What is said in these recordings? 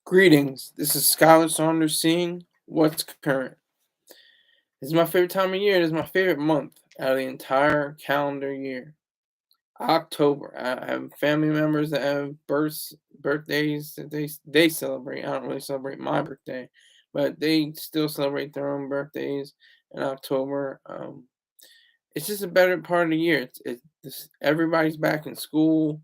Greetings. This is Skylar Saunders seeing what's current. This is my favorite time of year. This is my favorite month out of the entire calendar year. October. I have family members that have birthdays that they celebrate. I don't really celebrate my birthday, but they still celebrate their own birthdays in October. It's just a better part of the year. Everybody's back in school.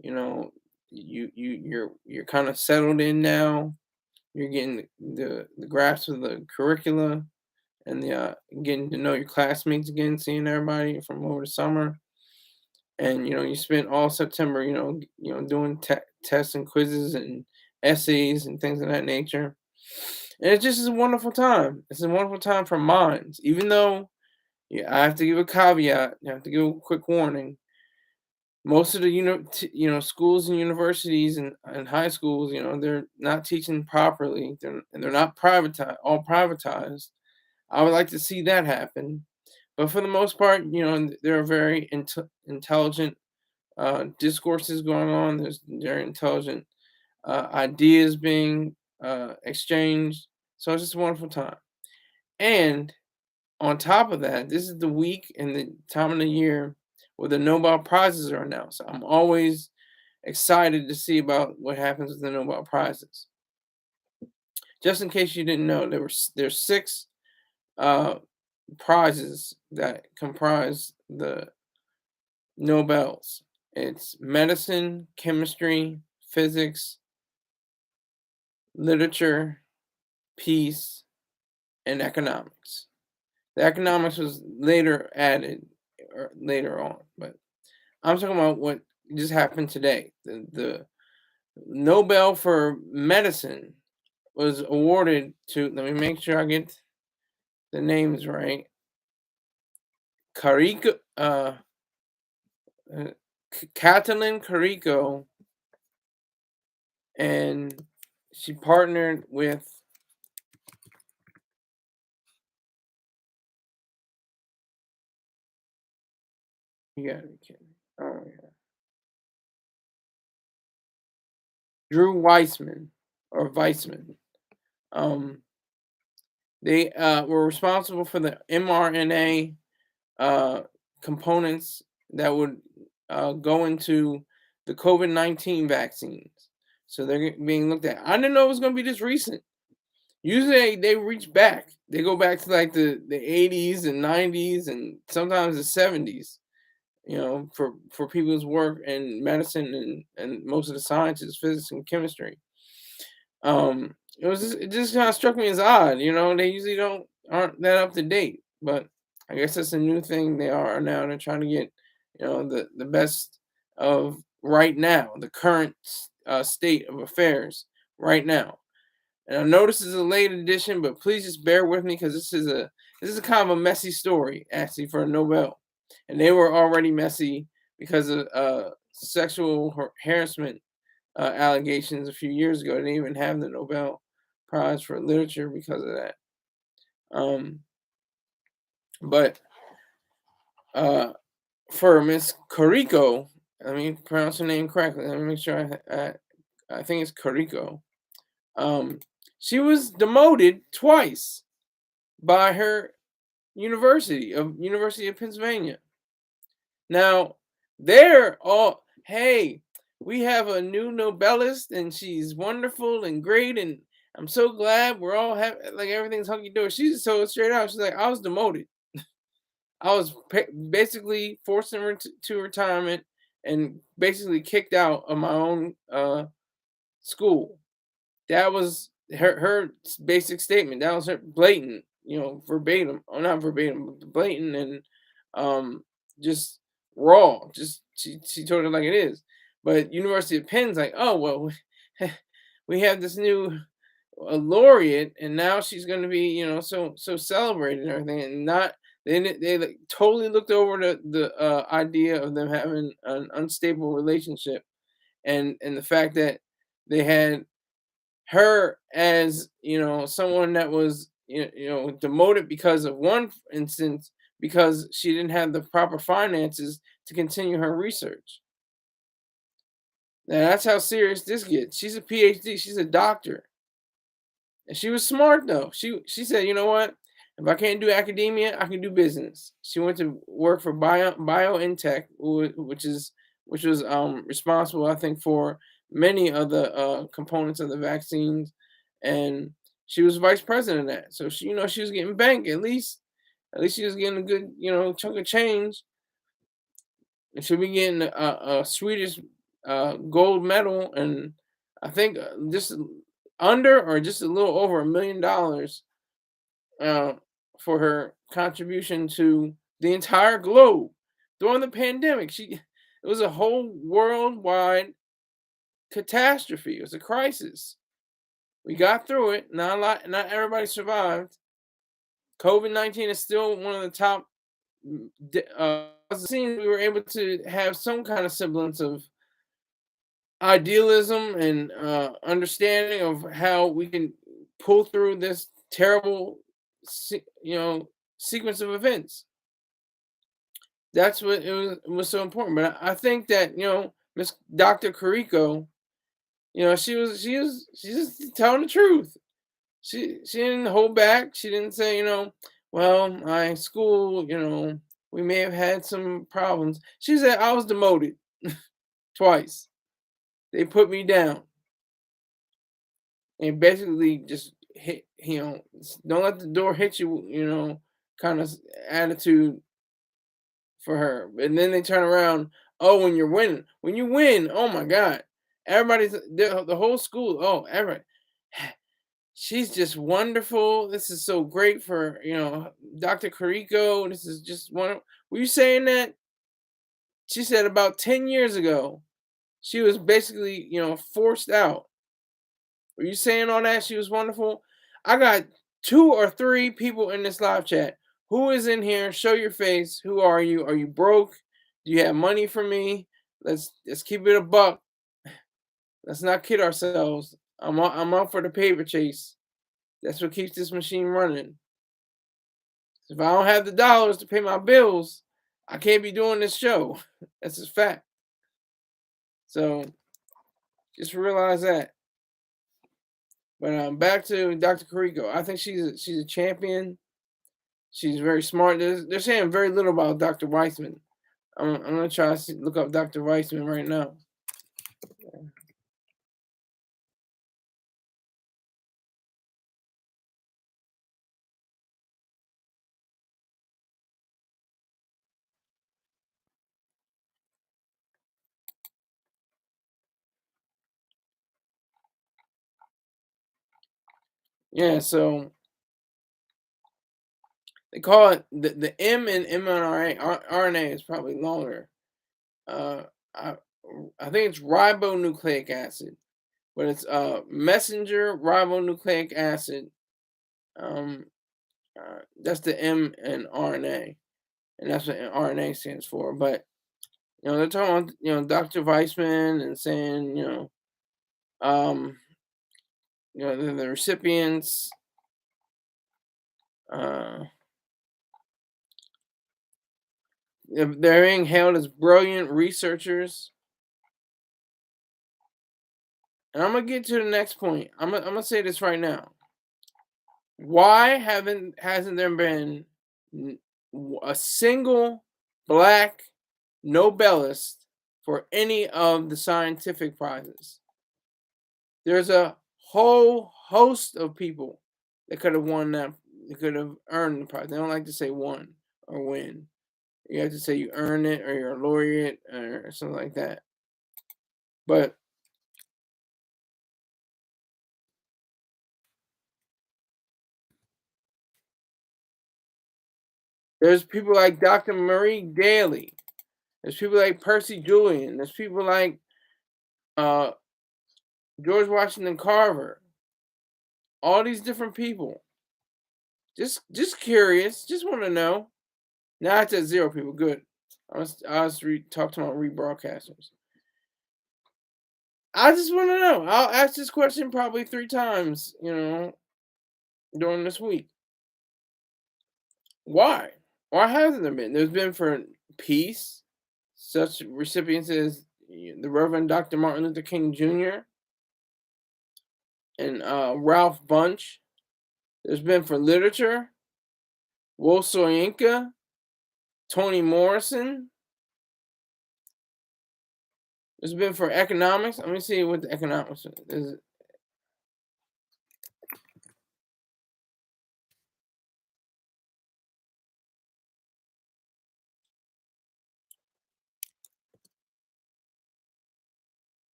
You know, you're kind of settled in now. You're getting the grasp of the curricula and getting to know your classmates again, seeing everybody from over the summer. And you spent all September, doing tests and quizzes and essays and things of that nature. And it just is a wonderful time. It's a wonderful time for minds, even though I have to give a caveat. I have to give a quick warning. Most of the schools and universities and high schools, they're not teaching properly. They're not privatized. I would like to see that happen, but for the most part, there are very intelligent discourses going on. There's very intelligent ideas being exchanged. So it's just a wonderful time. And on top of that, this is the week and the time of the year where the Nobel Prizes are announced. I'm always excited to see about what happens with the Nobel Prizes. Just in case you didn't know, there's six uh, prizes that comprise the Nobels. It's medicine, chemistry, physics, literature, peace, and economics. The economics was later added or later on, but I'm talking about what just happened today. The Nobel for medicine was awarded to, let me make sure I get the names right. Carico, Kathleen Carico, and she partnered with you gotta be kidding. Oh my god. Drew Weissman or Weissman. Um they were responsible for the mRNA uh components that would go into the COVID-19 vaccines. So they're being looked at. I didn't know it was gonna be this recent. Usually they reach back. They go back to like the 80s and 90s and sometimes the 70s, for people's work in medicine and most of the sciences, physics and chemistry. It just kind of struck me as odd, they usually aren't that up to date, but I guess that's a new thing they are now. They're trying to get, the best of right now, the current state of affairs right now. And I know this is a late edition, but please just bear with me because this is kind of a messy story actually for a Nobel, and they were already messy because of sexual harassment allegations a few years ago. They didn't even have the Nobel Prize for Literature because of that. Um, but for Miss Carico, let me pronounce her name correctly. Let me make sure I think it's Carico. Um, she was demoted twice by her University of Pennsylvania. Now they're all, hey, we have a new Nobelist and she's wonderful and great and I'm so glad we're all like everything's hunky dory. She's so straight out. She's like, I was demoted. I was basically forced to retirement and basically kicked out of my own school. That was her basic statement. That was her blatant, verbatim, or not verbatim, but blatant and just raw. Just she told it like it is. But University of Penn's like, oh well, we have this new laureate, and now she's going to be, so celebrated and everything, and not they like, totally looked over the idea of them having an unstable relationship, and the fact that they had her as someone that was demoted because of one instance because she didn't have the proper finances to continue her research. Now that's how serious this gets. She's a PhD. She's a doctor, and she was smart though. She said, you know what? If I can't do academia, I can do business. She went to work for BioNTech, which was responsible, I think, for many of the components of the vaccines, and she was vice president of that. So she, she was getting bank at least. At least she was getting a good, chunk of change, and she'll be getting a Swedish gold medal, and I think just under or just a little over $1 million uh, for her contribution to the entire globe during the pandemic. It was a whole worldwide catastrophe. It was a crisis. We got through it. Not everybody survived. COVID-19 is still one of the top scenes. We were able to have some kind of semblance of idealism and understanding of how we can pull through this terrible, sequence of events. That's what it was so important. But I think that Miss Dr. Carrico, she's just telling the truth. She didn't hold back. She didn't say, well, my school, we may have had some problems. She said I was demoted twice. They put me down and basically just hit, don't let the door hit you, kind of attitude for her. And then they turn around, oh, when you're winning. When you win, oh my God. Everybody's the whole school, oh, everybody. She's just wonderful. This is so great for, Dr. Carrico. This is just wonderful. Were you saying that? She said about 10 years ago, she was basically, forced out. Were you saying all that? She was wonderful. I got 2 or 3 people in this live chat. Who is in here? Show your face. Who are you? Are you broke? Do you have money for me? Let's keep it a buck. Let's not kid ourselves. I'm out for the paper chase. That's what keeps this machine running. If I don't have the dollars to pay my bills, I can't be doing this show. That's a fact. So just realize that. But back to Dr. Carrico. I think she's a champion. She's very smart. They're saying very little about Dr. Weissman. I'm gonna try to look up Dr. Weissman right now. Yeah, so they call it the M in mRNA. RNA is probably longer. Uh, I I think it's ribonucleic acid, but it's messenger ribonucleic acid. Um, that's the M in RNA, and that's what RNA stands for. But they're talking about Dr. Weissman and saying um, the recipients. Uh, they're being hailed as brilliant researchers. And I'm gonna get to the next point. I'm gonna say this right now. Why hasn't there been a single black Nobelist for any of the scientific prizes? There's a whole host of people that could have won that. They could have earned the prize. They don't like to say won or win. You have to say you earn it or you're a laureate or something like that. But there's people like Dr. Marie Daly. There's people like Percy Julian. There's people like uh, George Washington Carver. All these different people. Just curious. Just want to know. Now it's at 0 people. Good. I was talk to my rebroadcasters. I just want to know. I'll ask this question probably 3 times, during this week. Why? Why hasn't there been? There's been for peace, such recipients as the Reverend Dr. Martin Luther King Jr. and Ralph Bunche. There's been for literature, Will Soyinka, Toni Morrison. There's been for economics. Let me see what the economics is.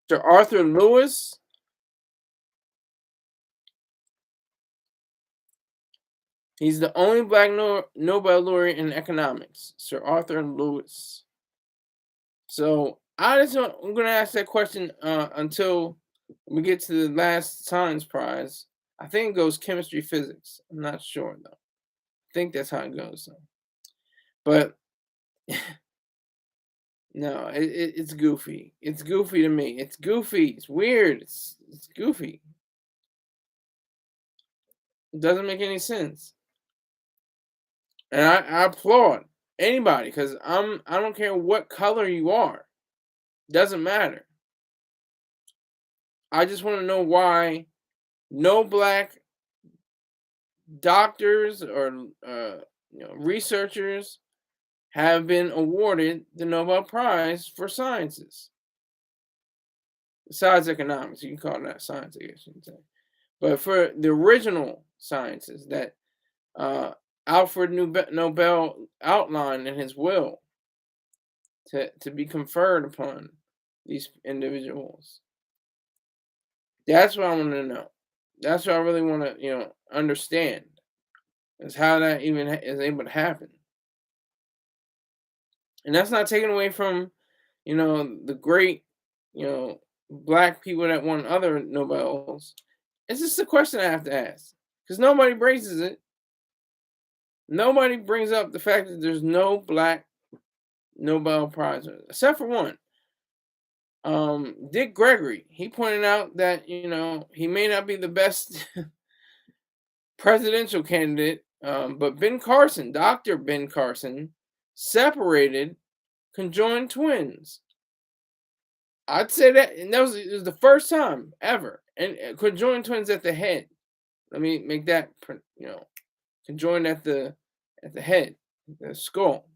Sir Arthur Lewis. He's the only black Nobel laureate in economics, Sir Arthur Lewis. So I'm going to ask that question until we get to the last science prize. I think it goes chemistry, physics. I'm not sure though. I think that's how it goes. Though. But no, it's goofy. It's goofy to me. It's goofy. It's weird. It's goofy. It doesn't make any sense. And I applaud anybody because I don't care what color you are. Doesn't matter. I just want to know why no black doctors or researchers have been awarded the Nobel Prize for sciences. Besides economics, you can call that science, I guess you can say. But for the original sciences that Alfred Nobel outlined in his will to be conferred upon these individuals. That's what I want to know. That's what I really want to, understand. Is how that even is able to happen. And that's not taken away from, the great, black people that won other Nobels. It's just a question I have to ask. Because nobody raises it. Nobody brings up the fact that there's no black Nobel Prize, except for one. Dick Gregory, he pointed out that, he may not be the best presidential candidate, but Dr. Ben Carson, separated conjoined twins. I'd say that, and it was the first time ever, and conjoined twins at the head. Let me make that, conjoined at the head, the skull.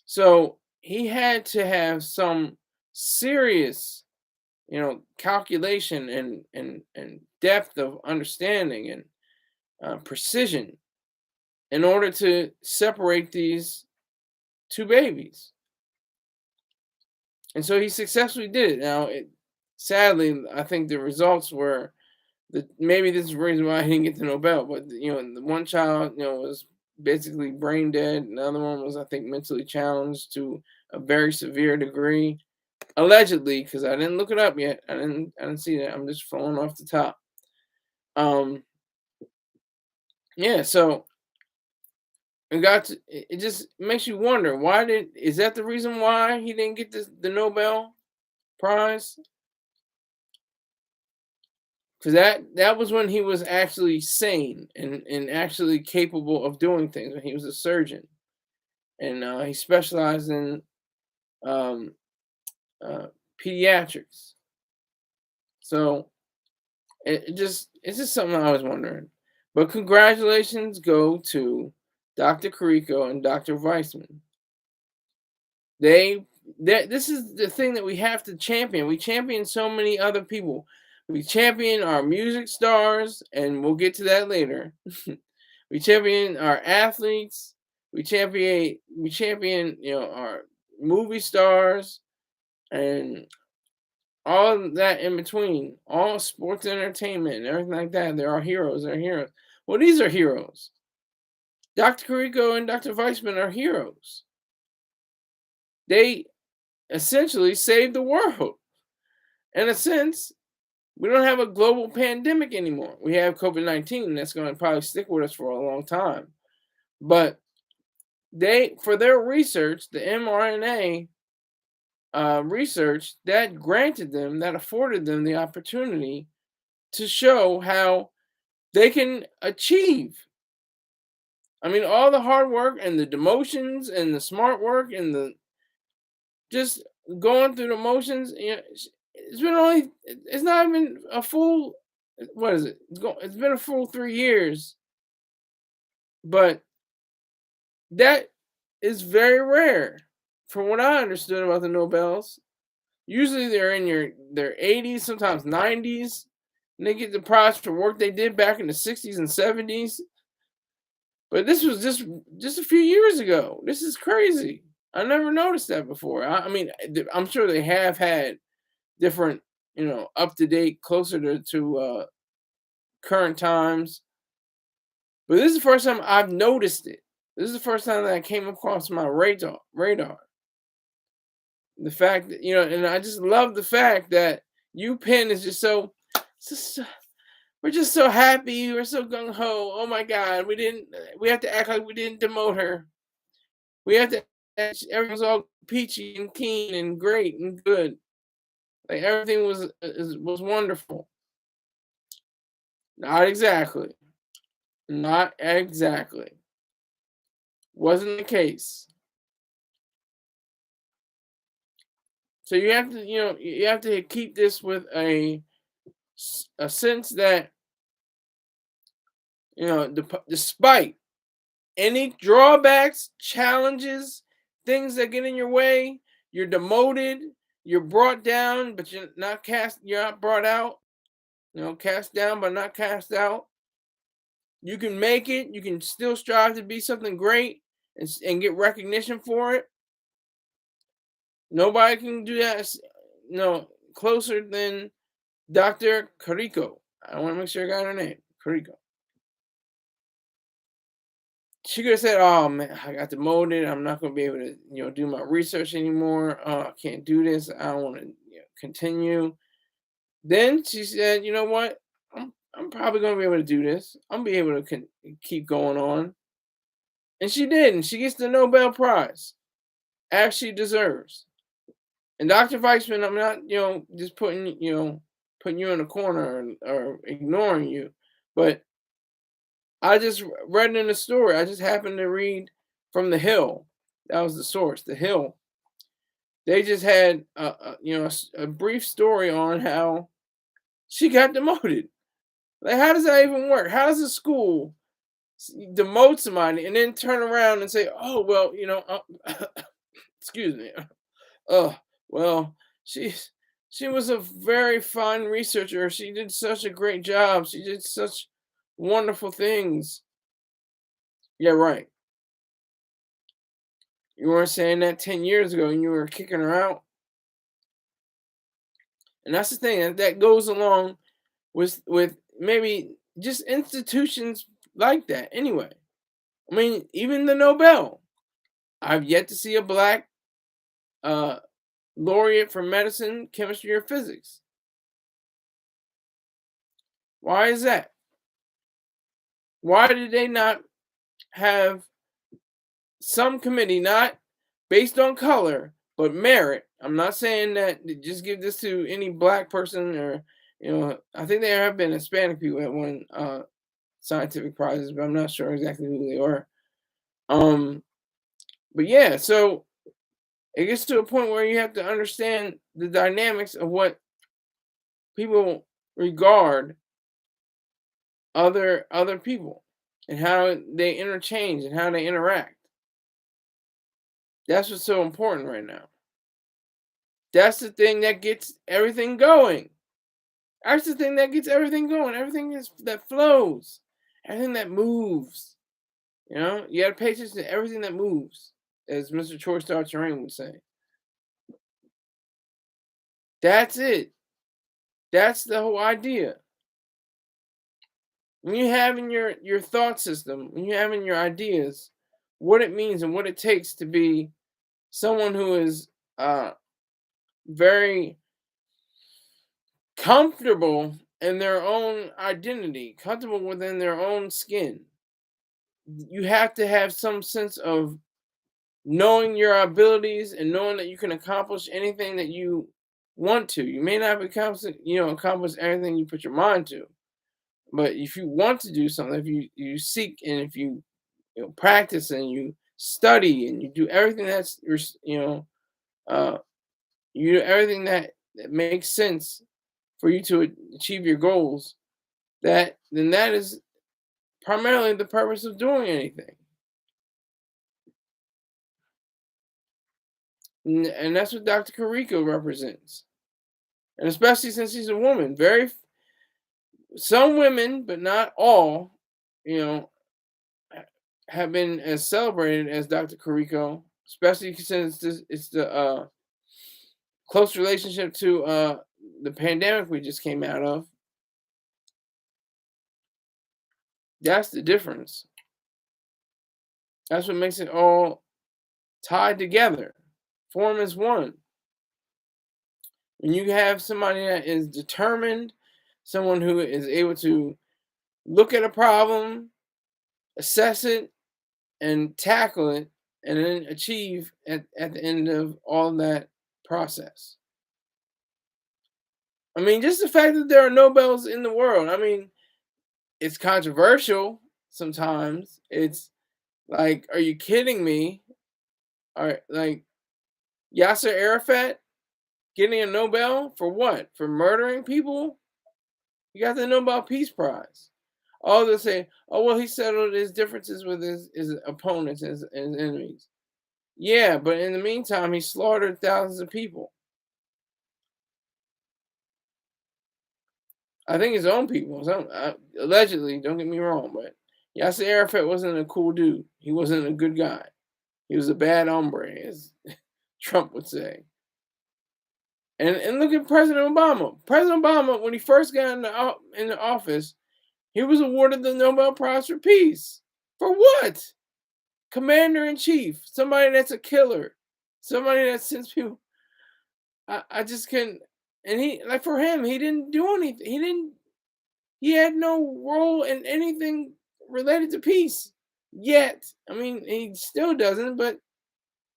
So he had to have some serious, calculation and depth of understanding and precision in order to separate these two babies. And so he successfully did it. Now, sadly, I think the results were maybe this is the reason why he didn't get the Nobel. But the one child, was basically brain dead. Another one was, I think, mentally challenged to a very severe degree, allegedly, because I didn't look it up yet. I didn't see that. I'm just flowing off the top. Yeah. So it just makes you wonder is that the reason why he didn't get the Nobel Prize? Because that was when he was actually sane and actually capable of doing things, when he was a surgeon. And he specialized in pediatrics. So it's just something I was wondering. But congratulations go to Dr. Carrico and Dr. Weissman. This is the thing that we have to champion. We champion so many other people. We champion our music stars, and we'll get to that later. We champion our athletes. We champion, our movie stars, and all that in between. All sports entertainment and everything like that. They're our heroes. They're heroes. Well, these are heroes. Dr. Carrico and Dr. Weissman are heroes. They essentially saved the world. In a sense, we don't have a global pandemic anymore. We have COVID-19. That's going to probably stick with us for a long time. But for their research, the mRNA research, that afforded them the opportunity to show how they can achieve. I mean, all the hard work and the demotions and the smart work and just going through the motions. It's been only. It's not even a full. What is it? It's been a full 3 years, but that is very rare, from what I understood about the Nobels. Usually they're in their 80s, sometimes 90s, and they get the prize for work they did back in the 60s and 70s. But this was just a few years ago. This is crazy. I never noticed that before. I mean, I'm sure they have had different, up to date, closer to current times. But this is the first time I've noticed it. This is the first time that I came across my radar. The fact that, and I just love the fact that UPenn is just so we're just so happy. We're so gung ho. Oh my God, we have to act like we didn't demote her. We have to everything's all peachy and keen and great and good. Like everything was wonderful. Not exactly. Not exactly. Wasn't the case. So you have to, you have to keep this with a sense that, despite any drawbacks, challenges, things that get in your way, you're demoted, you're brought down, but you're not brought out, cast down but not cast out. You can make it, you can still strive to be something great and get recognition for it. Nobody can do that, closer than Dr. Carrico. I want to make sure I got her name. Carrico. She could have said, "Oh man, I got demoted. I'm not going to be able to, do my research anymore. Oh, I can't do this. I don't want to, continue." Then she said, "You know what? I'm probably going to be able to do this. I'm be able to keep going on." And she did, and she gets the Nobel Prize, as she deserves. And Dr. Weissman, I'm not, just putting you in a corner or ignoring you, but I just read in the story. I just happened to read from The Hill. That was the source, The Hill. They just had a brief story on how she got demoted. Like, how does that even work? How does a school demote somebody and then turn around and say, "Oh well, excuse me, well, she was a very fine researcher. She did such a great job. She did such wonderful things." Yeah, right. You weren't saying that 10 years ago and you were kicking her out. And that's the thing that goes along with maybe just institutions like that anyway. I mean, even the Nobel. I've yet to see a black uh, laureate for medicine, chemistry, or physics. Why is that? Why did they not have some committee, not based on color, but merit? I'm not saying that just give this to any black person or, I think there have been Hispanic people that won scientific prizes, but I'm not sure exactly who they are. But yeah, so it gets to a point where you have to understand the dynamics of what people regard other people and how they interchange and how they interact. That's what's so important right now. That's the thing that gets everything going. That's the thing that gets everything going. That flows, everything that moves. You got to pay attention to everything that moves, as Mr. Troy Star Terrain would say. That's it. That's the whole idea. When you have in your thought system, when you have in your ideas, what it means and what it takes to be someone who is very comfortable in their own identity, comfortable within their own skin. You have to have some sense of knowing your abilities and knowing that you can accomplish anything that you want to. You may not accomplish everything you put your mind to, but if you want to do something, if you seek and if you, practice and you study and you do everything that's uh, You do everything that makes sense for you to achieve your goals, that is primarily the purpose of doing anything. And that's what Dr. Kariko represents. And especially since she's a woman, some women, but not all, you know, have been as celebrated as Dr. Kariko, especially since it's the close relationship to the pandemic we just came out of. That's the difference. That's what makes it all tied together, form as one. When you have somebody that is determined, someone who is able to look at a problem, assess it, and tackle it, and then achieve at the end of all that process. I mean, just the fact that there are Nobels in the world, I mean, it's controversial sometimes. It's like, are you kidding me? All right, like Yasser Arafat getting a Nobel for what? For murdering people? He got the Nobel Peace Prize. All they'll say, oh, well, he settled his differences with his opponents, his enemies. Yeah, but in the meantime, he slaughtered thousands of people. I think his own people. Allegedly, don't get me wrong, but Yasser Arafat wasn't a cool dude. He wasn't a good guy. He was a bad hombre, as Trump would say. And look at President Obama. President Obama, when he first got in the office, he was awarded the Nobel Prize for Peace. For what? Commander in chief, somebody that's a killer, somebody that sends people. I just couldn't. And he, like, for him, he didn't do anything. He had no role in anything related to peace yet. I mean, he still doesn't, but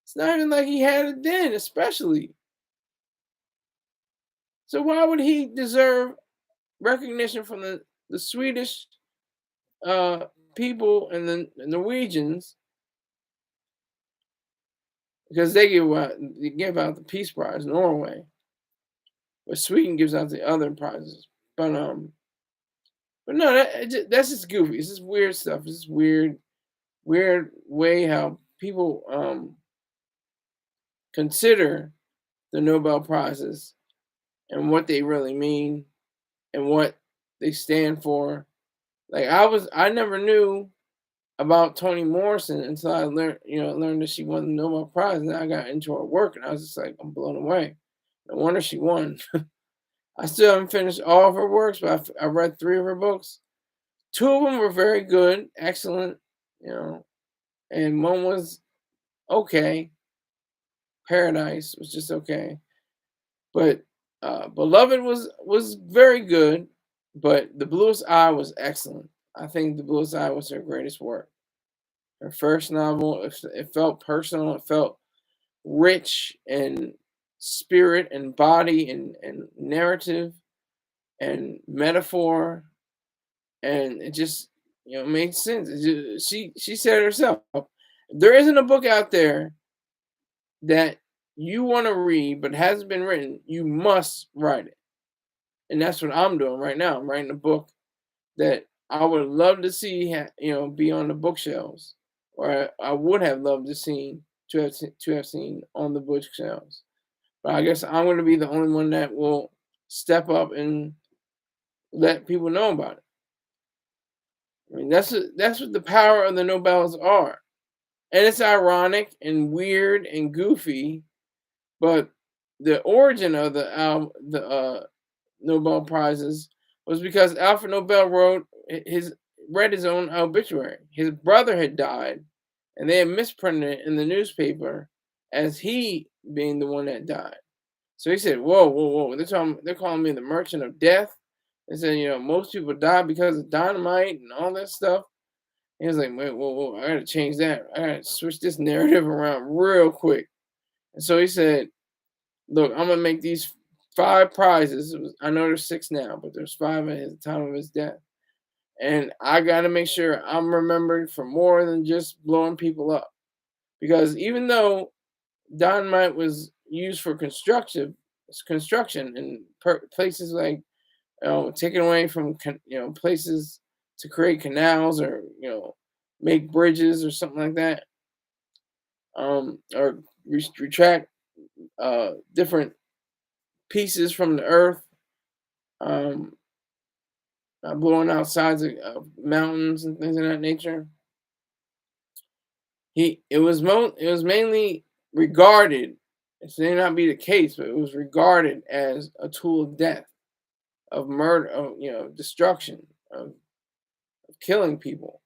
it's not even like he had it then, especially. So why would he deserve recognition from the Swedish people and the Norwegians, because they give out the Peace Prize, Norway, but Sweden gives out the other prizes. But no, that's just goofy. It's just weird stuff. It's just weird way how people consider the Nobel Prizes and what they really mean and what they stand for. Like, I never knew about Toni Morrison until I learned that she won the Nobel Prize, and I got into her work, and I was just like, I'm blown away. No wonder she won. I still haven't finished all of her works, but I read 3 of her books. 2 of them were very good, excellent, and one was okay. Paradise was just okay, but Beloved was very good, but The Bluest Eye was excellent. I think The Bluest Eye was her greatest work. Her first novel, it felt personal, it felt rich in spirit and body and narrative and metaphor, and it just made sense. She said herself, there isn't a book out there that you want to read but hasn't been written, you must write it. And that's what I'm doing right now. I'm writing a book that I would love to see be on the bookshelves, or I would have loved to have seen on the bookshelves. But I guess I'm going to be the only one that will step up and let people know about it. I mean, that's what the power of the Nobels are. And it's ironic and weird and goofy, but the origin of the Nobel Prizes was because Alfred Nobel read his own obituary. His brother had died, and they had misprinted it in the newspaper as he being the one that died. So he said, "Whoa, whoa, whoa! They're calling me the Merchant of Death." They said, most people die because of dynamite and all that stuff. He was like, "Wait, whoa, whoa! I gotta change that. I gotta switch this narrative around real quick." And so he said, "Look, I'm gonna make these 5 prizes. I know there's 6 now, but there's 5 at the time of his death. And I got to make sure I'm remembered for more than just blowing people up. Because even though dynamite was used for construction in places like, taken away from places to create canals, or make bridges or something like that, or retract different pieces from the earth, um, blowing out sides of mountains and things of that nature. It was mainly regarded, it may not be the case, but it was regarded as a tool of death, of murder, of destruction, of killing people.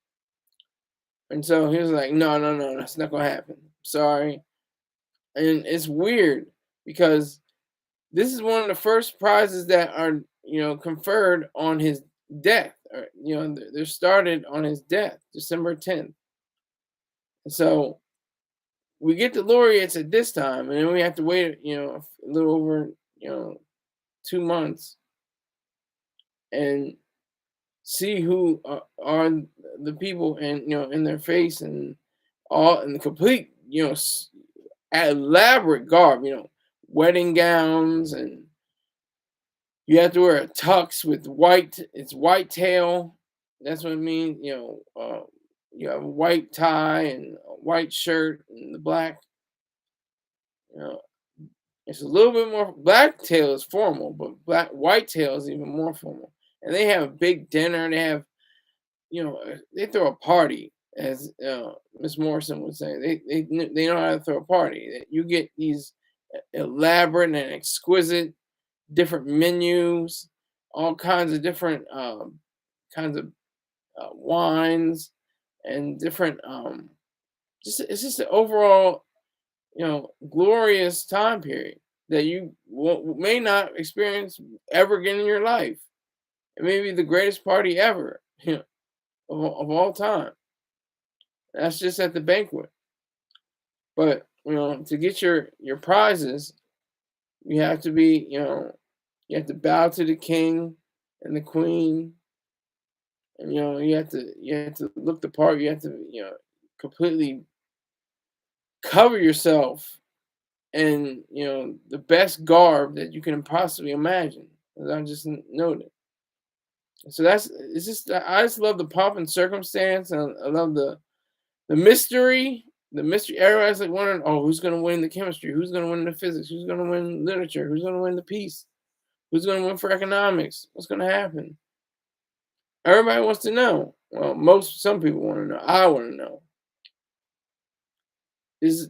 And so he was like, no, no, no, that's not gonna happen. Sorry. And it's weird because this is one of the first prizes that are, conferred on his death. Or, they're started on his death, December 10th. And so we get the laureates at this time, and then we have to wait, a little over, 2 months, and see who are the people, and in their face, and all in the complete, elaborate garb, wedding gowns, and you have to wear a tux with white tail. That's what I mean. You have a white tie and a white shirt and the black. You know, it's a little bit more. Black tail is formal, but white tail is even more formal. And they have a big dinner. They have, they throw a party, as Miss Morrison would say. They know how to throw a party. You get these elaborate and exquisite different menus, all kinds of different kinds of wines, and different it's just an overall glorious time period that you may not experience ever again in your life. It may be the greatest party ever, of all time. That's just at the banquet. But to get your prizes, you have to be you have to bow to the king and the queen, and you have to look the part. You have to completely cover yourself in the best garb that you can possibly imagine. As I just noted. So it's just, I just love the pomp and circumstance, and I love the mystery. The mystery. Everybody's like wondering, oh, who's gonna win the chemistry? Who's gonna win the physics? Who's gonna win literature? Who's gonna win the peace? Who's gonna win for economics? What's gonna happen? Everybody wants to know. Well, some people want to know. I want to know. Is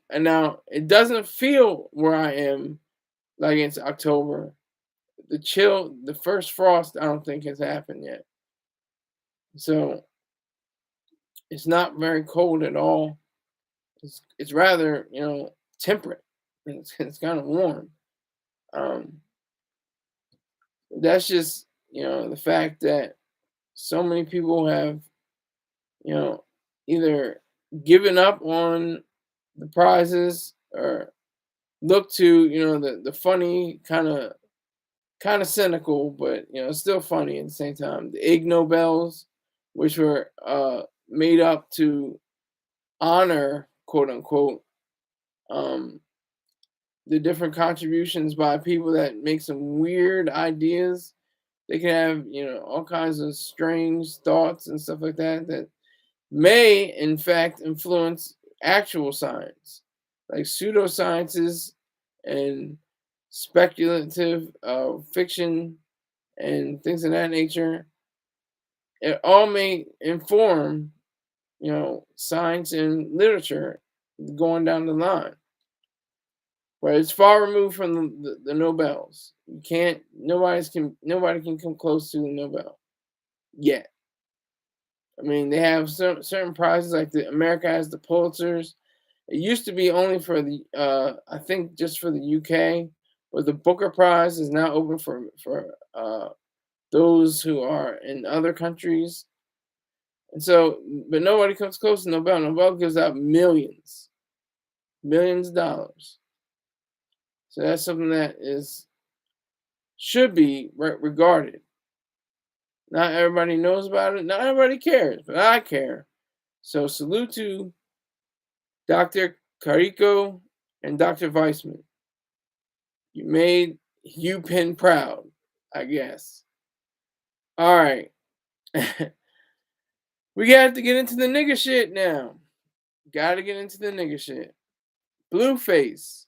and now it doesn't feel where I am like it's October. The first frost, I don't think has happened yet. So it's not very cold at all. It's rather, temperate. It's kind of warm. Um, that's just, the fact that so many people have, you know, either given up on the prizes, or look to, the funny, kind of cynical, but still funny at the same time. The Ig Nobels, which were made up to honor, quote unquote, um, the different contributions by people that make some weird ideas. They can have, all kinds of strange thoughts and stuff like that that may, in fact, influence actual science, like pseudosciences and speculative fiction and things of that nature. It all may inform, science and literature going down the line. But it's far removed from the Nobels. You can't. Nobody can come close to the Nobel yet. I mean, they have certain prizes, like America has the Pulitzers. It used to be only for the I think just for the UK, but the Booker Prize is now open for those who are in other countries. And so, but nobody comes close to Nobel. Nobel gives out millions of dollars. So that's something that should be regarded. Not everybody knows about it. Not everybody cares, but I care. So salute to Dr. Kariko and Dr. Weissman. You made UPenn proud, I guess. All right. We got to get into the nigga shit now. Got to get into the nigga shit. Blueface.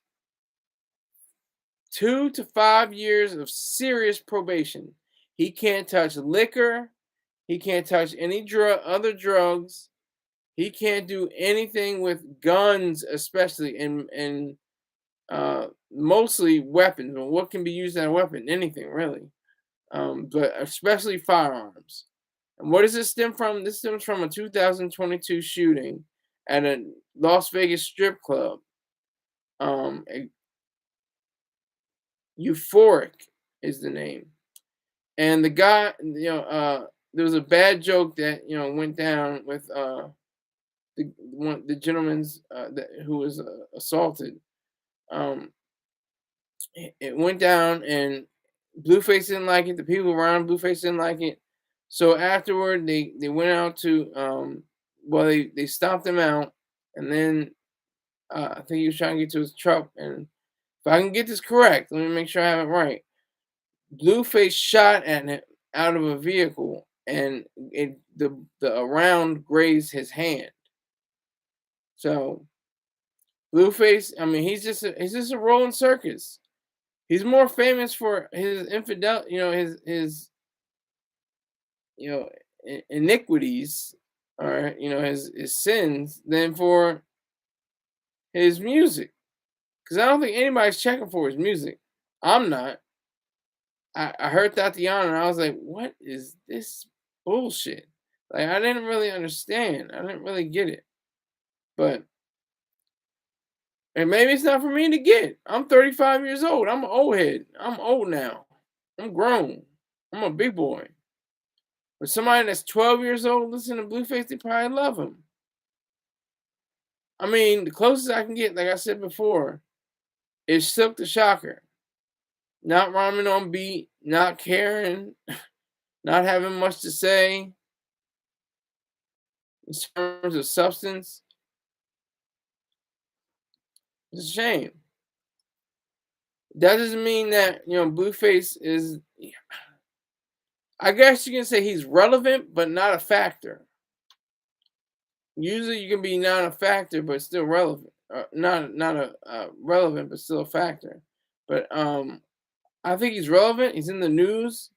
2 to 5 years of serious probation. He can't touch liquor. He can't touch any other drugs. He can't do anything with guns, especially, and mostly weapons. Or what can be used as a weapon? Anything, really. But especially firearms. And what does this stem from? This stems from a 2022 shooting at a Las Vegas strip club. Euphoric is the name. And the guy, there was a bad joke that went down with the gentleman's who was assaulted. It went down, and Blueface didn't like it. The people around Blueface didn't like it. So afterward, they went out to they stopped him out, and then I think he was trying to get to his truck. And if I can get this correct, let me make sure I have it right. Blueface shot at him out of a vehicle, and the round grazed his hand. So Blueface, I mean, he's just a rolling circus. He's more famous for his his iniquities, or his sins, than for his music. Because I don't think anybody's checking for his music. I'm not. I heard Thotiana, and I was like, what is this bullshit? Like, I didn't really understand. I didn't really get it. But, and maybe it's not for me to get. I'm 35 years old. I'm an old head. I'm old now. I'm grown. I'm a big boy. But somebody that's 12 years old listening to Blueface, they probably love him. I mean, the closest I can get, like I said before, is Silk the Shocker. Not rhyming on beat, not caring, not having much to say in terms of substance. It's a shame. That doesn't mean that, Blueface is, I guess you can say he's relevant, but not a factor. Usually you can be not a factor, but still relevant. Not relevant, but still a factor. But I think he's relevant. He's in the news.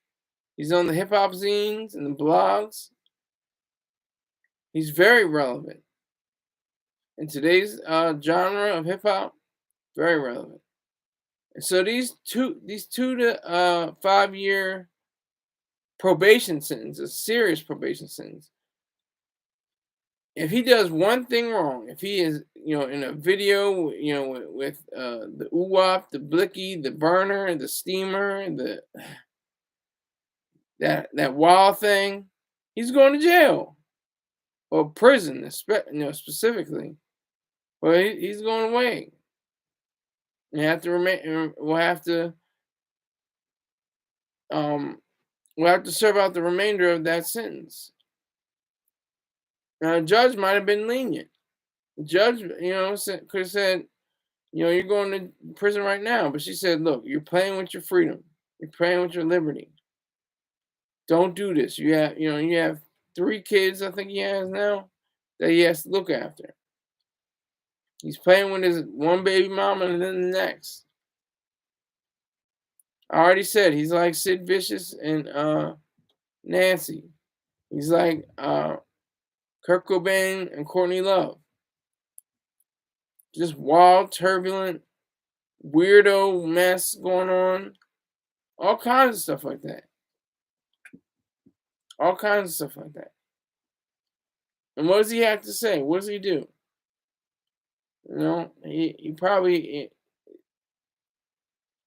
He's on the hip hop zines and the blogs. He's very relevant in today's genre of hip hop. Very relevant. And so these 2 to 5 year probation sentence, a serious probation sentence. If he does one thing wrong, if he is, in a video, with the oo-wop, the blicky, the burner, the steamer, that wild thing, he's going to jail or prison, specifically. But he's going away. You have to remain. We'll have to serve out the remainder of that sentence. Now, the judge might have been lenient. The judge, could have said, you're going to prison right now. But she said, look, you're playing with your freedom. You're playing with your liberty. Don't do this. You have 3 kids, I think he has now, that he has to look after. He's playing with his one baby mama and then the next. I already said he's like Sid Vicious and Nancy. He's like Kurt Cobain and Courtney Love. Just wild, turbulent, weirdo mess going on. All kinds of stuff like that. All kinds of stuff like that. And what does he have to say? What does he do? He probably,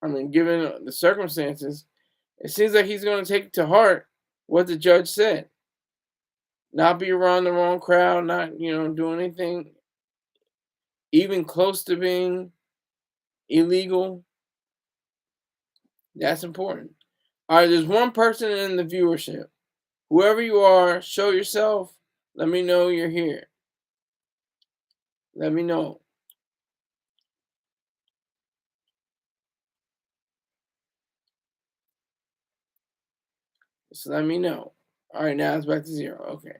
I mean, given the circumstances, it seems like he's going to take to heart what the judge said. Not be around the wrong crowd, not, do anything even close to being illegal. That's important. All right, there's one person in the viewership. Whoever you are, show yourself. Let me know you're here. Let me know. Just let me know. All right, now it's back to 0. Okay.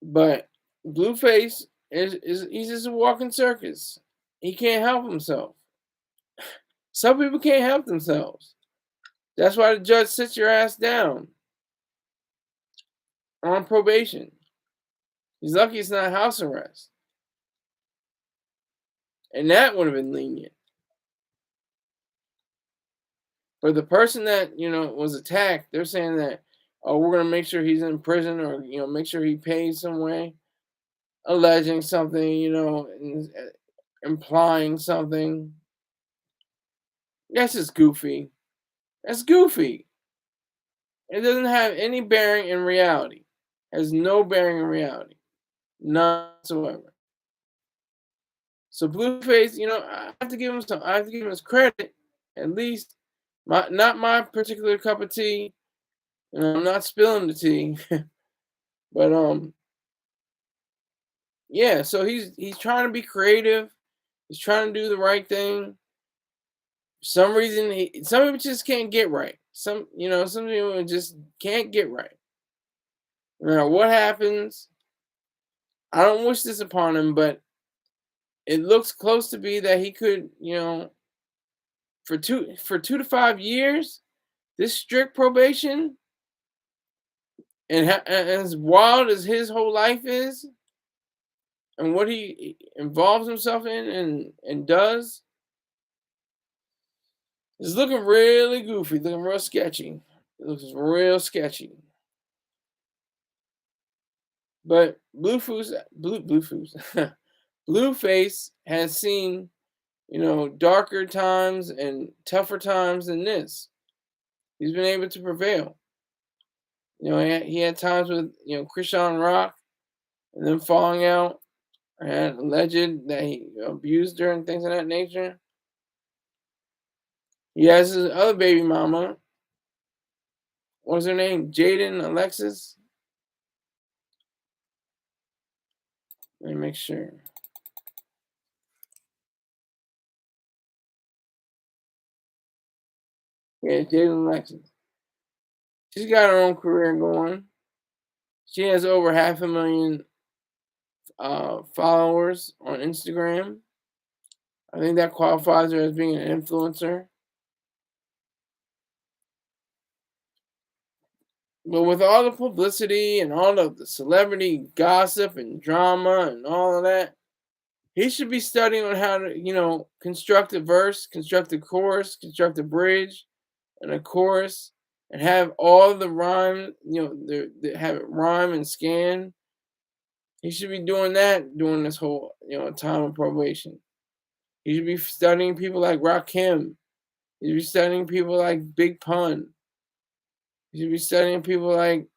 But Blueface is he's just a walking circus. He can't help himself. Some people can't help themselves. That's why the judge sits your ass down on probation. He's lucky it's not house arrest. And that would have been lenient. For the person that, was attacked, they're saying that, oh, we're gonna make sure he's in prison, or make sure he pays some way, alleging something, implying something. That's just goofy. That's goofy. It doesn't have any bearing in reality. Has no bearing in reality. None whatsoever. So Blueface, I have to give him some. I have to give him his credit. At least, not my particular cup of tea. I'm not spilling the tea, but yeah. So he's trying to be creative. He's trying to do the right thing. For some reason, some people just can't get right. Some people just can't get right. No matter what happens, I don't wish this upon him, but it looks close to be that he could, for 2 to 5 years, this strict probation, and as wild as his whole life is, and what he involves himself in and does, is looking really goofy, looking real sketchy. It looks real sketchy. But Blueface has seen, darker times and tougher times than this. He's been able to prevail. He had times with, Krishan Rock, and then falling out, and alleged that he abused her and things of that nature. He has his other baby mama. What's her name? Jaden Alexis? Let me make sure. Yeah, Jaden Alexis. She's got her own career going. She has over 500,000 followers on Instagram. I think that qualifies her as being an influencer. But with all the publicity and all of the celebrity gossip and drama and all of that, he should be studying on how to, construct a verse, construct a chorus, construct a bridge, and a chorus, and have all the rhyme, have it rhyme and scan. He should be doing that during this whole, time of probation. He should be studying people like Rakim. He should be studying people like Big Pun. He should be studying people like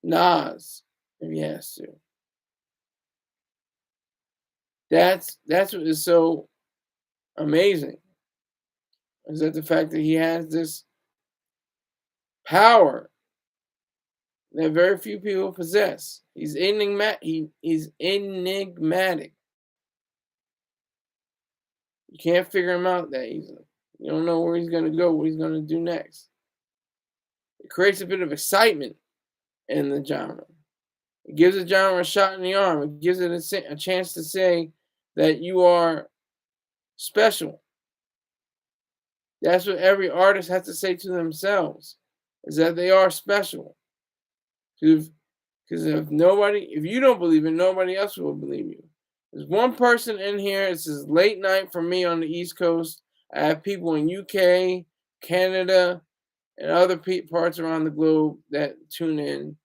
Nas, if he has to. That's what is so amazing. Is that the fact that he has this power that very few people possess. He's he's enigmatic. You can't figure him out that easily. You don't know where he's going to go, what he's going to do next. It creates a bit of excitement in the genre. It gives the genre a shot in the arm. It gives it a chance to say that you are special. That's what every artist has to say to themselves, is that they are special. Because if you don't believe it, nobody else will believe you. There's one person in here. It's is late night for me on the East Coast. I have people in UK, Canada, and other parts around the globe that tune in.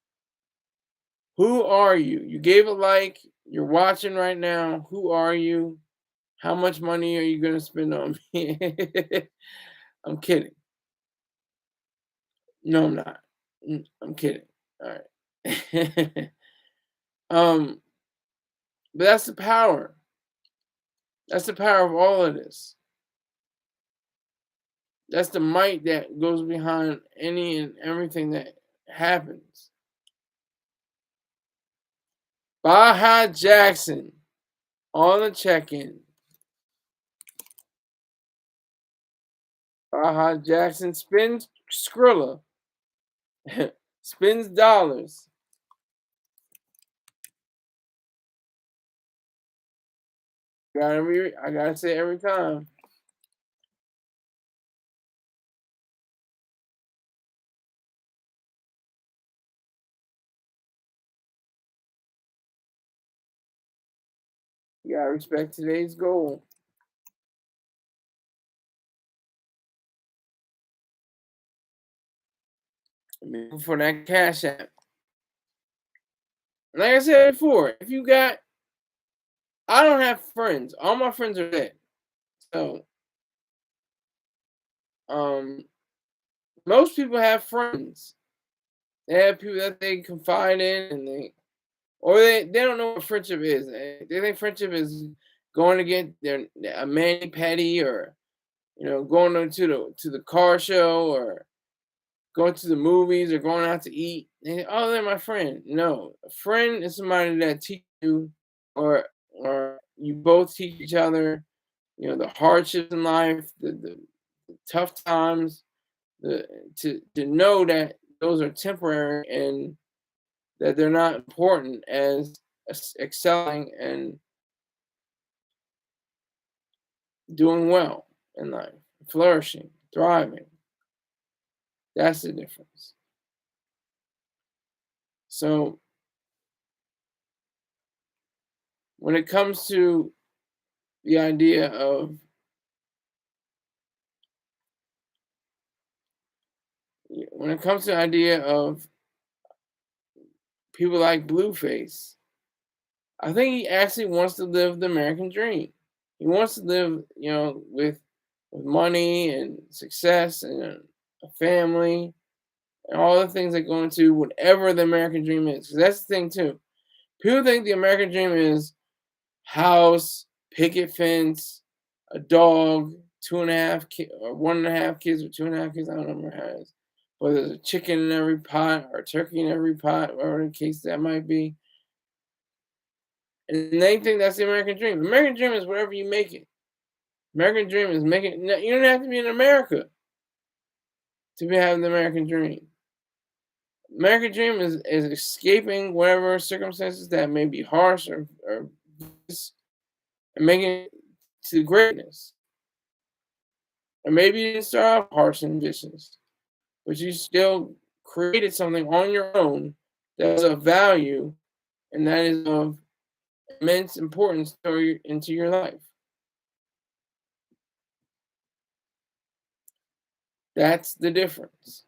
Who are you? You gave a like. You're watching right now. Who are you? How much money are you going to spend on me? I'm kidding. No, I'm not. I'm kidding. All right. But that's the power. That's the power of all of this. That's the might that goes behind any and everything that happens. Baja Jackson on the check-in. Baja Jackson spins Skrilla, spins dollars. I gotta say it every time. You gotta respect today's goal. For that cash app. Like I said before, if you got, I don't have friends. All my friends are dead. So, um, most people have friends. They have people that they confide in, and they don't know what friendship is. They think friendship is going to get their a mani petty, or going to the car show, or going to the movies, or going out to eat. Oh, they're my friend. No, a friend is somebody that teach you, or you both teach each other. The hardships in life, the tough times, the to know that those are temporary, and that they're not important as excelling and doing well in life, flourishing, thriving. That's the difference. So when it comes to the idea of when it comes to the idea of people like Blueface, I think he actually wants to live the American dream. He wants to live, with money and success and a family and all the things that go into whatever the American dream is. 'Cause that's the thing too. People think the American dream is house, picket fence, a dog, 2.5 kids, or 1.5 kids, or 2.5 kids. I don't remember how it is. But there's a chicken in every pot, or a turkey in every pot, whatever the case that might be. And they think that's the American dream. The American dream is whatever you make it. American dream is making. No, you don't have to be in America to be having the American dream. American dream is escaping whatever circumstances that may be harsh, or and making it to greatness. Or maybe you didn't start off harsh and vicious, but you still created something on your own that's of value, and that is of immense importance into your life. That's the difference.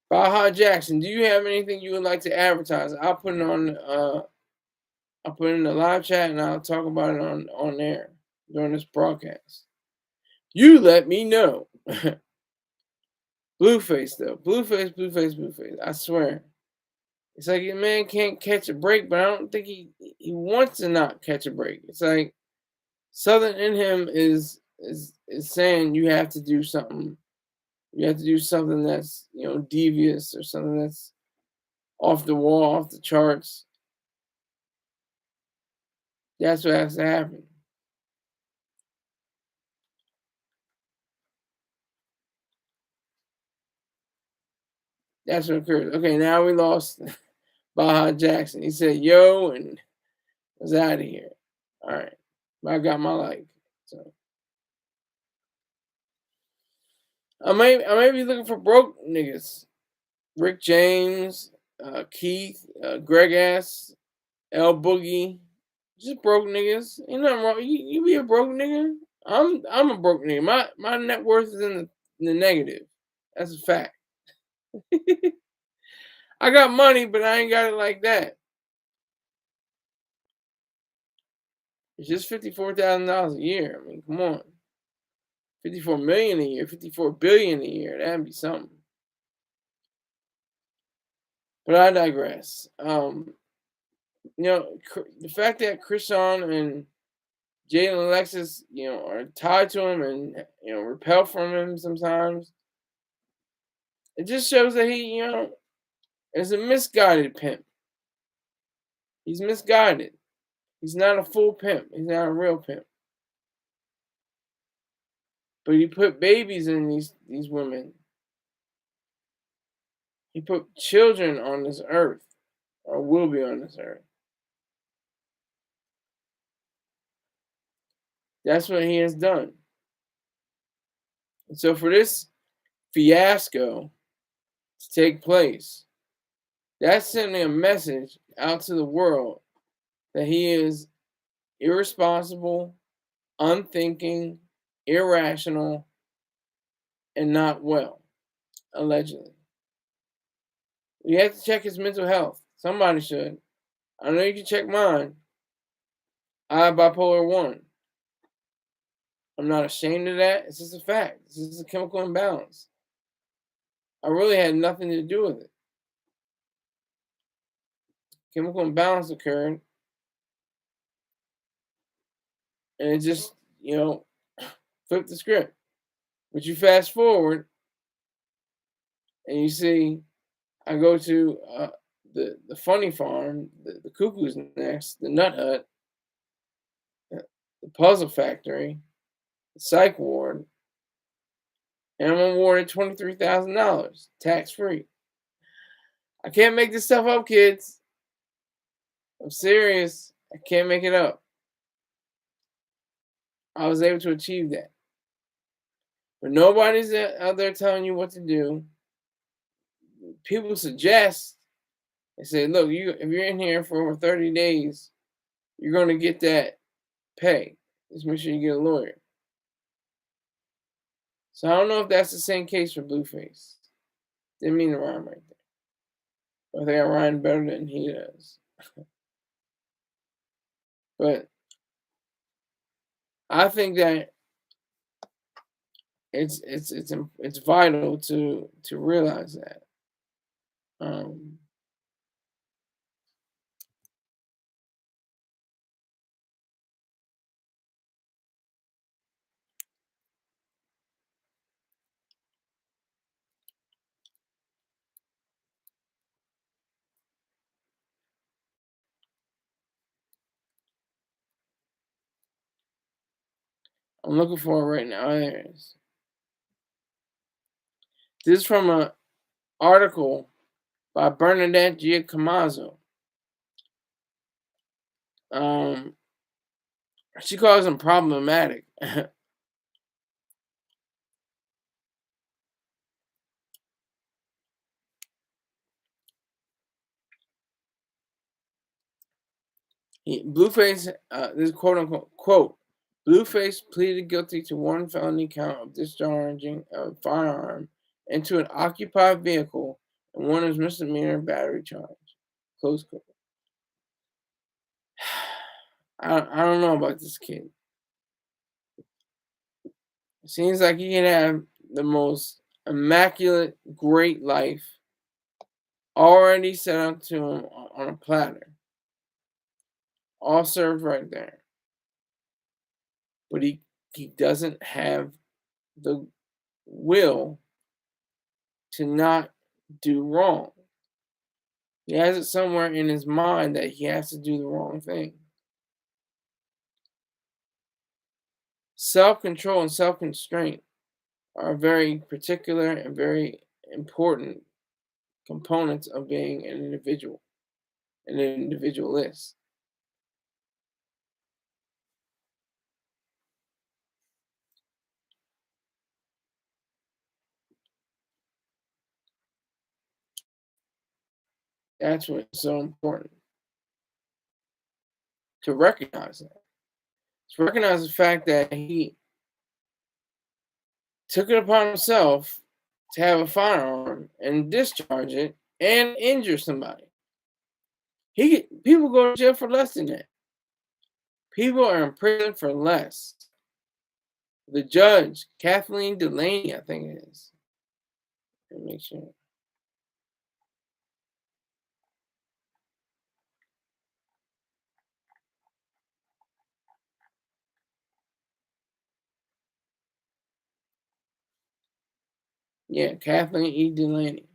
Baja Jackson, do you have anything you would like to advertise? I'll put it in the live chat, and I'll talk about it on air during this broadcast. You let me know. Blueface though. Blueface. I swear. It's like the man can't catch a break, but I don't think he wants to not catch a break. It's like something in him is saying you have to do something. You have to do something that's devious, or something that's off the wall, off the charts. That's what has to happen. That's what occurs. Okay, now we lost Baja Jackson. He said yo and was out of here. All right. I got my like. So I may be looking for broke niggas. Rick James, Keith, Greg S, L Boogie. Just broke niggas. Ain't nothing wrong. You be a broke nigga. I'm a broke nigga. My net worth is in the negative. That's a fact. I got money, but I ain't got it like that. It's just $54,000 a year. I mean, come on. 54 million a year, 54 billion a year. That'd be something. But I digress. The fact that Krishan and Jade and Alexis, are tied to him and repel from him sometimes. It just shows that he, is a misguided pimp. He's misguided. He's not a full pimp. He's not a real pimp. But he put babies in these women. He put children on this earth, or will be on this earth. That's what he has done. And so for this fiasco to take place, that's sending a message out to the world that he is irresponsible, unthinking, irrational, and not well, allegedly. You have to check his mental health. Somebody should. I know you can check mine. I have bipolar 1. I'm not ashamed of that. It's just a fact. It's just a chemical imbalance. I really had nothing to do with it. Chemical imbalance occurred, and it just, flipped the script. But you fast forward, and you see, I go to the funny farm, the cuckoo's nest, the nut hut, the puzzle factory, the psych ward, and I'm awarded $23,000 tax free. I can't make this stuff up, kids. I'm serious. I can't make it up. I was able to achieve that. But nobody's out there telling you what to do. People suggest, they say, look, if you're in here for over 30 days, you're going to get that pay. Just make sure you get a lawyer. So I don't know if that's the same case for Blueface. Didn't mean to rhyme right there. I think I rhyme better than he does. But I think that it's vital to realize that. Um, I'm looking for it right now. There it is. This is from an article by Bernadette Giacomazzo. She calls him problematic. Blueface, this quote unquote quote, Blueface pleaded guilty to one felony count of discharging a firearm into an occupied vehicle and one is misdemeanor battery charge. Close quote. I don't know about this kid. It seems like he can have the most immaculate, great life already set up to him on a platter, all served right there. But he doesn't have the will to not do wrong. He has it somewhere in his mind that he has to do the wrong thing. Self-control and self-constraint are very particular and very important components of being an individual, an individualist. That's what's so important to recognize that. To recognize the fact that he took it upon himself to have a firearm and discharge it and injure somebody. People go to jail for less than that. People are in prison for less. The judge, Kathleen Delaney, I think it is. Let me make sure. Yeah, Kathleen E. Delaney.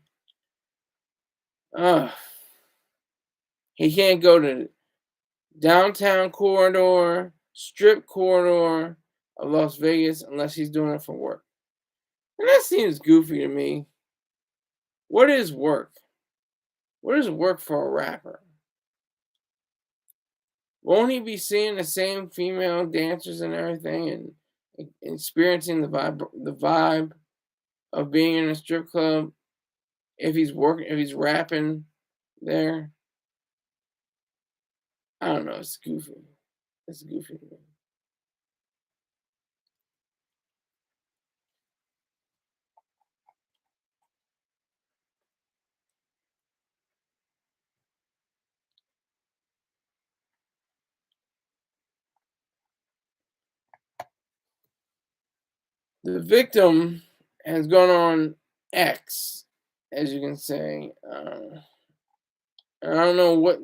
He can't go to downtown corridor, strip corridor, of Las Vegas unless he's doing it for work. And that seems goofy to me. What is work? What is work for a rapper? Won't he be seeing the same female dancers and everything and experiencing the vibe of being in a strip club if he's rapping there? I don't know, it's goofy. It's goofy to me. The victim has gone on X, as you can say. I don't know what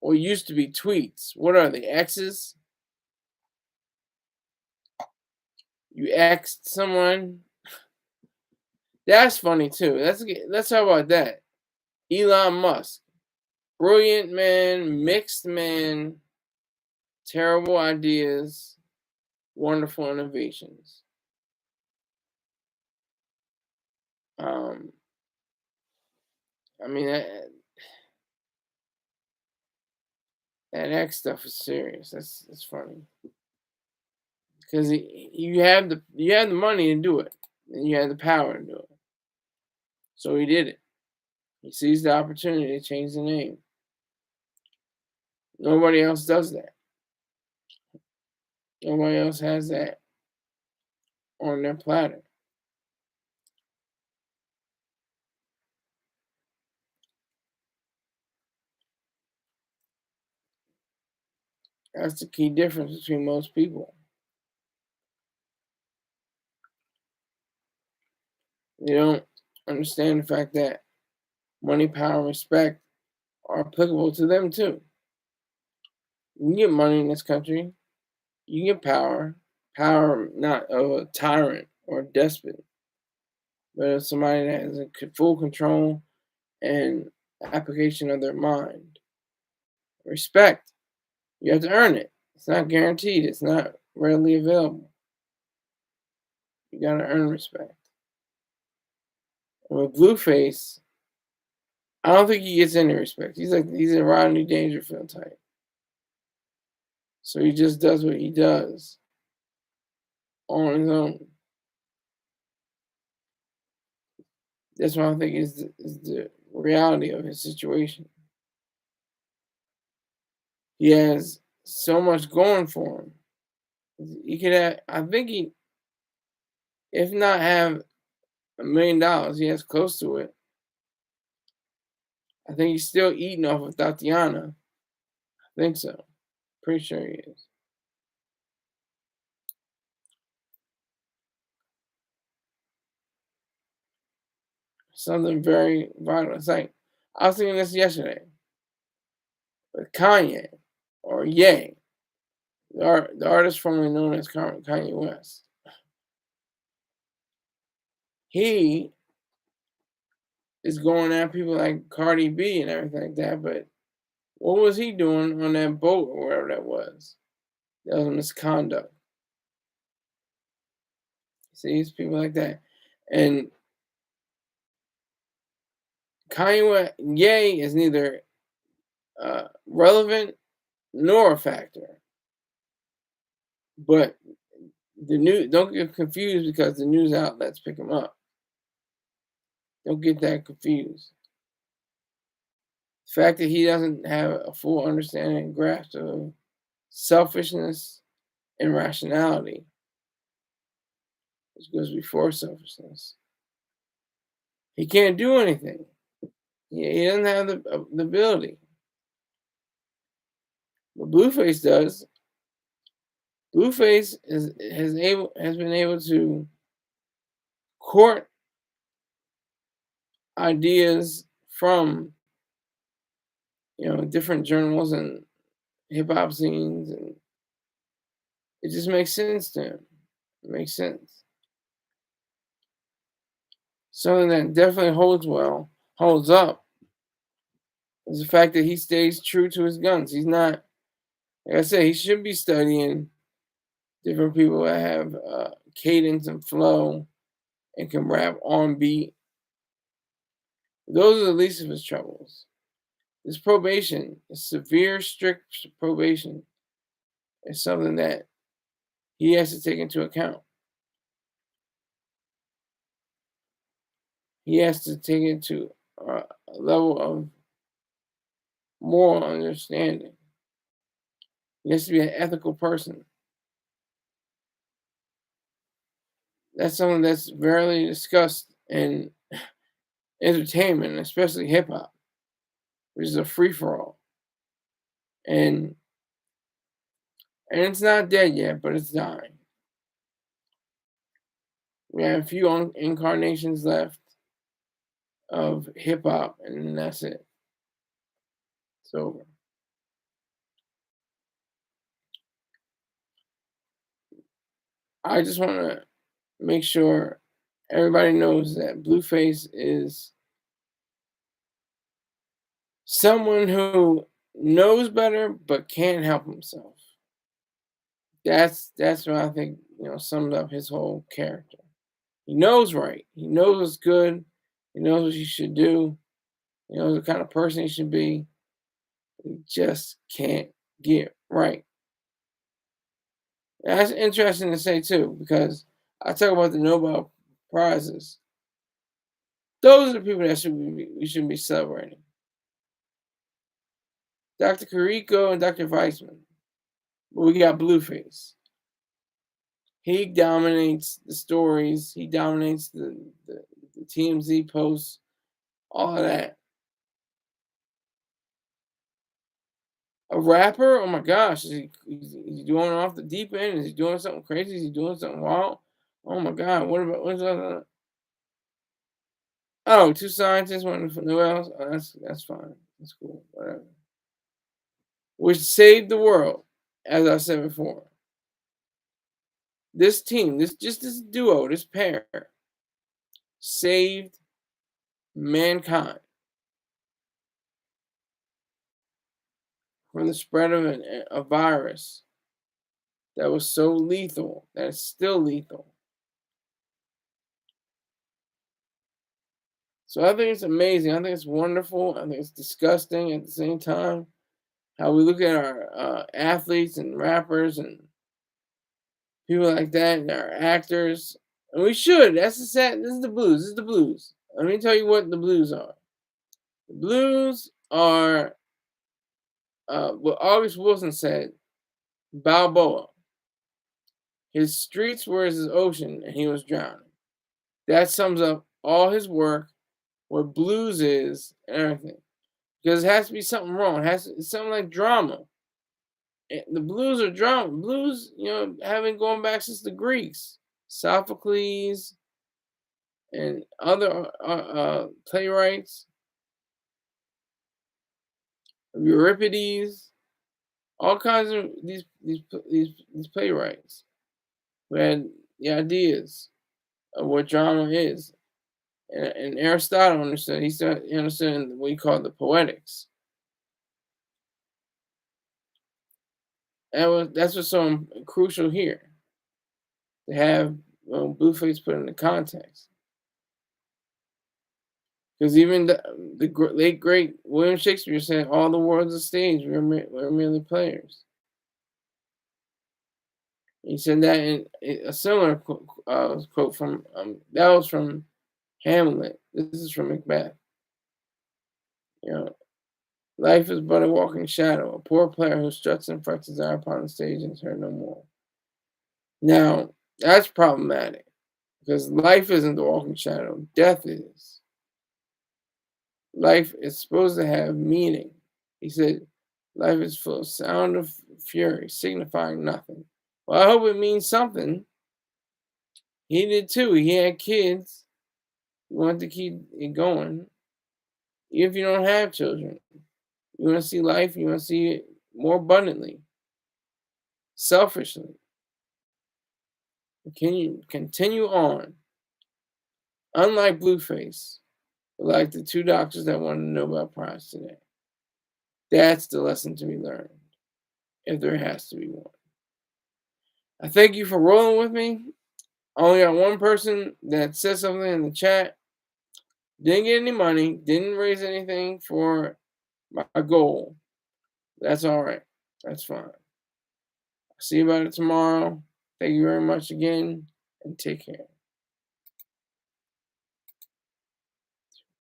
what used to be tweets. What are the X's? You X'd someone. That's funny too. Let's talk about that. Elon Musk, brilliant man, mixed man, terrible ideas, wonderful innovations. Um, I mean that X stuff is serious. That's funny because you have the money to do it, and you have the power to do it. So he did it. He seized the opportunity to change the name. Nobody else does that. Nobody else has that on their platter. That's the key difference between most people. They don't understand the fact that money, power, and respect are applicable to them too. You can get money in this country. You can get power. Power not of a tyrant or a despot, but of somebody that has full control and application of their mind. Respect. You have to earn it. It's not guaranteed. It's not readily available. You gotta earn respect. And with Blueface, I don't think he gets any respect. He's a Rodney Dangerfield type. So he just does what he does on his own. That's what I think is the reality of his situation. He has so much going for him. He could have, I think if not have $1 million, he has close to it. I think he's still eating off of Thotiana. I think so. Pretty sure he is. Something very vital. It's like, I was thinking this yesterday with Kanye or Ye, the artist formerly known as Kanye West. He is going at people like Cardi B and everything like that, but what was he doing on that boat or wherever that was? That was misconduct. See, it's people like that. And Kanye West, Ye is neither relevant nor a factor. But the news, don't get confused because the news outlets pick him up. Don't get that confused. The fact that he doesn't have a full understanding and grasp of selfishness and rationality, which goes before selfishness. He can't do anything. He doesn't have the ability. But Blueface does. Blueface has been able to court ideas from different journals and hip hop scenes, and it just makes sense to him. It makes sense. Something that definitely holds up, is the fact that he stays true to his guns. He's not, like I said, he should be studying different people that have cadence and flow and can rap on beat. Those are the least of his troubles. This probation, severe, strict probation, is something that he has to take into account. He has to take into a level of moral understanding. He has to be an ethical person. That's something that's rarely discussed in entertainment, especially hip hop, which is a free for all. And it's not dead yet, but it's dying. We have a few incarnations left of hip hop, and then that's it. It's over. I just want to make sure everybody knows that Blueface is someone who knows better but can't help himself. That's what I think, sums up his whole character. He knows right. He knows what's good. He knows what he should do. He knows the kind of person he should be. He just can't get right. And that's interesting to say too, because I talk about the Nobel prizes. Those are the people that we should be celebrating. Dr. Carrico and Dr. Weissman. But we got Blueface. He dominates the stories. He dominates the TMZ posts, all of that. A rapper? Oh my gosh, is he doing off the deep end? Is he doing something crazy? Is he doing something wild? Oh my God, what's that? Oh, two scientists, one from Nobel. Oh, that's fine. That's cool. Whatever. Which saved the world, as I said before. This team, this duo, this pair, saved mankind from the spread of a virus that was so lethal, that is still lethal. So I think it's amazing. I think it's wonderful. I think it's disgusting at the same time. How we look at our athletes and rappers and people like that and our actors. And we should. That's the sad. This is the blues. This is the blues. Let me tell you what the blues are. The blues are what August Wilson said, Balboa. His streets were his ocean and he was drowning. That sums up all his work, what blues is, and everything. Because it has to be something wrong. It's something like drama. The blues are drama. Blues, having gone back since the Greeks, Sophocles, and other playwrights, Euripides, all kinds of these playwrights who had the ideas of what drama is. And Aristotle understood. He understood what he called the poetics. That's what's so crucial here, to have Blueface put into context. Because even the late great William Shakespeare said, "All the world's a stage. We're merely players." He said that in a similar quote from that was from Hamlet. This is from Macbeth. Life is but a walking shadow, a poor player who struts and frets his eye upon the stage and is heard no more. Now, that's problematic, because life isn't the walking shadow, death is. Life is supposed to have meaning. He said, life is full of sound of fury, signifying nothing. Well, I hope it means something. He did too. He had kids. He wanted to keep it going. Even if you don't have children, you want to see life, you want to see it more abundantly, selfishly. Can you continue on? Unlike Blueface, like the two doctors that won the Nobel Prize today. That's the lesson to be learned, if there has to be one. I thank you for rolling with me. I only got one person that said something in the chat. Didn't get any money. Didn't raise anything for my goal. That's all right. That's fine. I'll see you about it tomorrow. Thank you very much again, and take care.